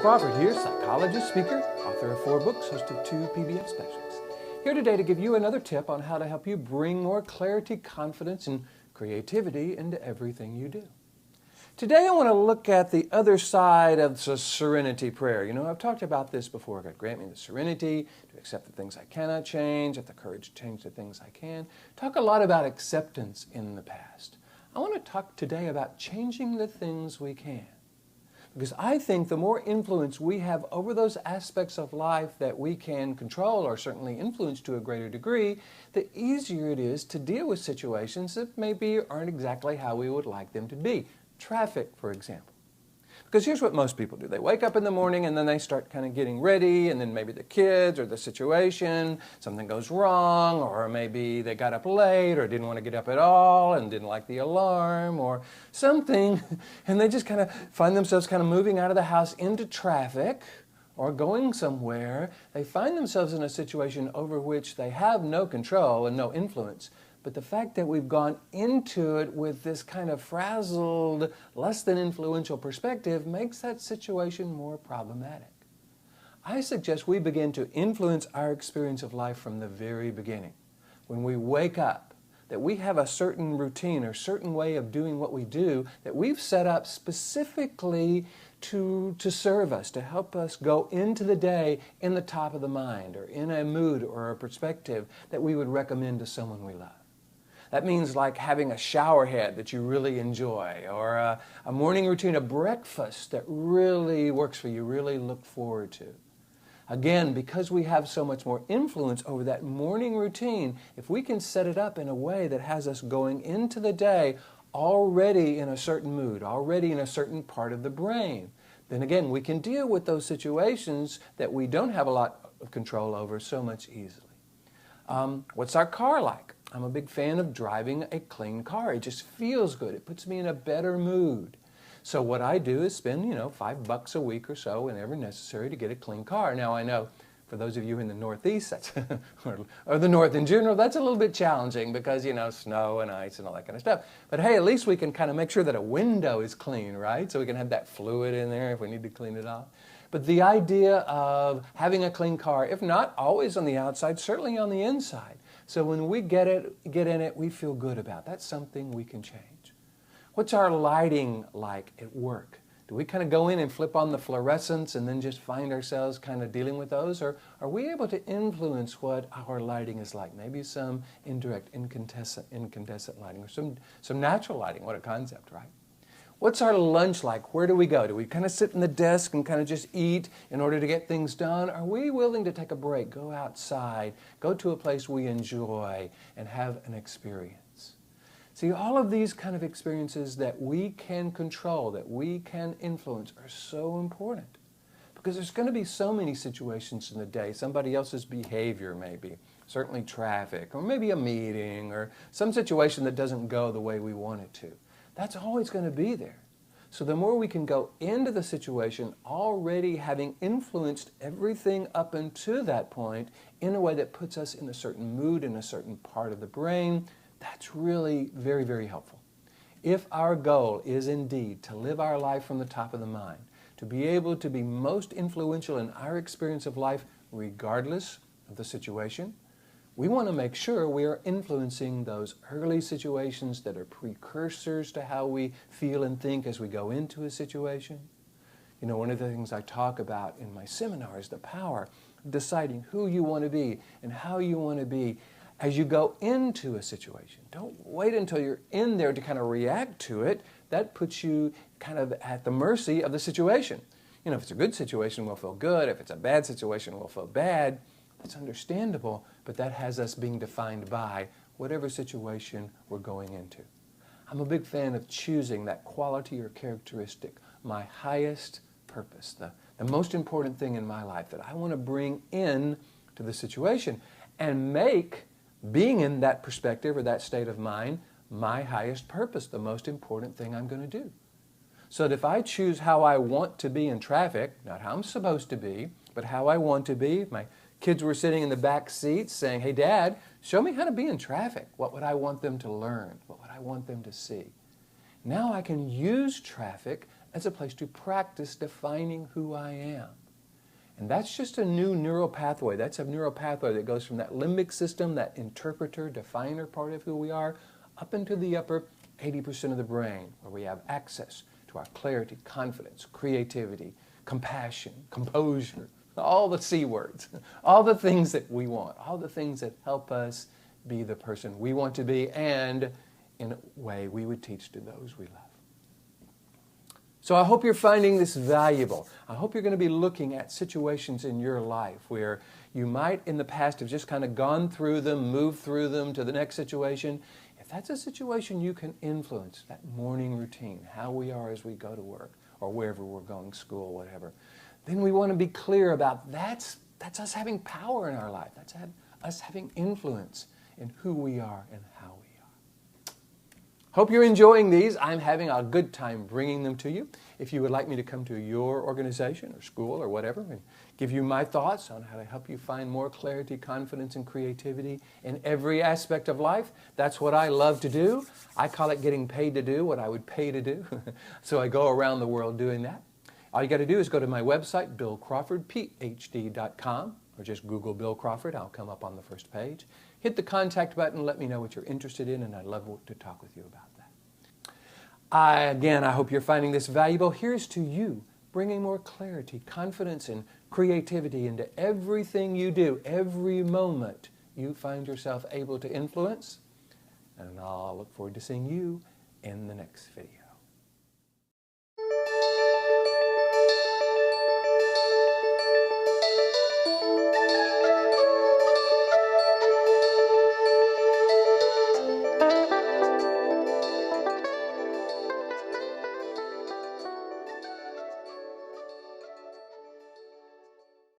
Crawford here, psychologist, speaker, author of 4 books, host of 2 PBS specials. Here today to give you another tip on how to help you bring more clarity, confidence, and creativity into everything you do. Today I want to look at the other side of the serenity prayer. You know, I've talked about this before. God, grant me the serenity to accept the things I cannot change, have the courage to change the things I can. Talk a lot about acceptance in the past. I want to talk today about changing the things we can. Because I think the more influence we have over those aspects of life that we can control or certainly influence to a greater degree, the easier it is to deal with situations that maybe aren't exactly how we would like them to be. Traffic, for example. Because here's what most people do. They wake up in the morning and then they start kind of getting ready, and then maybe the kids or the situation, something goes wrong, or maybe they got up late or didn't want to get up at all and didn't like the alarm or something, and they just kind of find themselves kind of moving out of the house into traffic or going somewhere. They find themselves in a situation over which they have no control and no influence. But the fact that we've gone into it with this kind of frazzled, less than influential perspective makes that situation more problematic. I suggest we begin to influence our experience of life from the very beginning. When we wake up, that we have a certain routine or certain way of doing what we do that we've set up specifically to serve us, to help us go into the day in the top of the mind or in a mood or a perspective that we would recommend to someone we love. That means like having a shower head that you really enjoy, or a morning routine, a breakfast that really works for you, really look forward to. Again, because we have so much more influence over that morning routine, if we can set it up in a way that has us going into the day already in a certain mood, already in a certain part of the brain, then again, we can deal with those situations that we don't have a lot of control over so much easily. What's our car like? I'm a big fan of driving a clean car. It just feels good. It puts me in a better mood. So what I do is spend, $5 a week or so whenever necessary to get a clean car. Now I know for those of you in the Northeast, that's or the North in general, that's a little bit challenging because, snow and ice and all that kind of stuff. But hey, at least we can kind of make sure that a window is clean, right? So we can have that fluid in there if we need to clean it off. But the idea of having a clean car, if not always on the outside, certainly on the inside. So when we get in it, we feel good about it. That's something we can change. What's our lighting like at work? Do we kind of go in and flip on the fluorescents and then just find ourselves kind of dealing with those? Or are we able to influence what our lighting is like? Maybe some indirect incandescent lighting or some natural lighting. What a concept, right? What's our lunch like? Where do we go? Do we kind of sit in the desk and kind of just eat in order to get things done? Are we willing to take a break, go outside, go to a place we enjoy, and have an experience? See, all of these kind of experiences that we can control, that we can influence, are so important. Because there's going to be so many situations in the day, somebody else's behavior maybe, certainly traffic, or maybe a meeting, or some situation that doesn't go the way we want it to. That's always going to be there. So the more we can go into the situation already having influenced everything up until that point in a way that puts us in a certain mood, in a certain part of the brain, that's really very, very helpful. If our goal is indeed to live our life from the top of the mind, to be able to be most influential in our experience of life regardless of the situation, we want to make sure we are influencing those early situations that are precursors to how we feel and think as we go into a situation. One of the things I talk about in my seminar is the power of deciding who you want to be and how you want to be as you go into a situation. Don't wait until you're in there to kind of react to it. That puts you kind of at the mercy of the situation. If it's a good situation, we'll feel good. If it's a bad situation, we'll feel bad. That's understandable, but that has us being defined by whatever situation we're going into. I'm a big fan of choosing that quality or characteristic, my highest purpose, the most important thing in my life that I want to bring in to the situation and make being in that perspective or that state of mind my highest purpose, the most important thing I'm going to do. So that if I choose how I want to be in traffic, not how I'm supposed to be, but how I want to be, my kids were sitting in the back seats saying, "Hey, Dad, show me how to be in traffic. What would I want them to learn? What would I want them to see?" Now I can use traffic as a place to practice defining who I am. And that's just a new neural pathway. That's a neural pathway that goes from that limbic system, that interpreter, definer part of who we are, up into the upper 80% of the brain, where we have access to our clarity, confidence, creativity, compassion, composure, all the C words, all the things that we want, all the things that help us be the person we want to be, and in a way we would teach to those we love. So I hope you're finding this valuable. I hope you're going to be looking at situations in your life where you might in the past have just kind of gone through them, moved through them to the next situation. If that's a situation you can influence, that morning routine, how we are as we go to work or wherever we're going, school, whatever, then we want to be clear about that's us having power in our life. That's us having influence in who we are and how we are. Hope you're enjoying these. I'm having a good time bringing them to you. If you would like me to come to your organization or school or whatever and give you my thoughts on how to help you find more clarity, confidence, and creativity in every aspect of life, that's what I love to do. I call it getting paid to do what I would pay to do. So I go around the world doing that. All you got to do is go to my website, billcrawfordphd.com, or just Google Bill Crawford. I'll come up on the first page. Hit the contact button and let me know what you're interested in, and I'd love to talk with you about that. Again, I hope you're finding this valuable. Here's to you, bringing more clarity, confidence, and creativity into everything you do, every moment you find yourself able to influence. And I'll look forward to seeing you in the next video.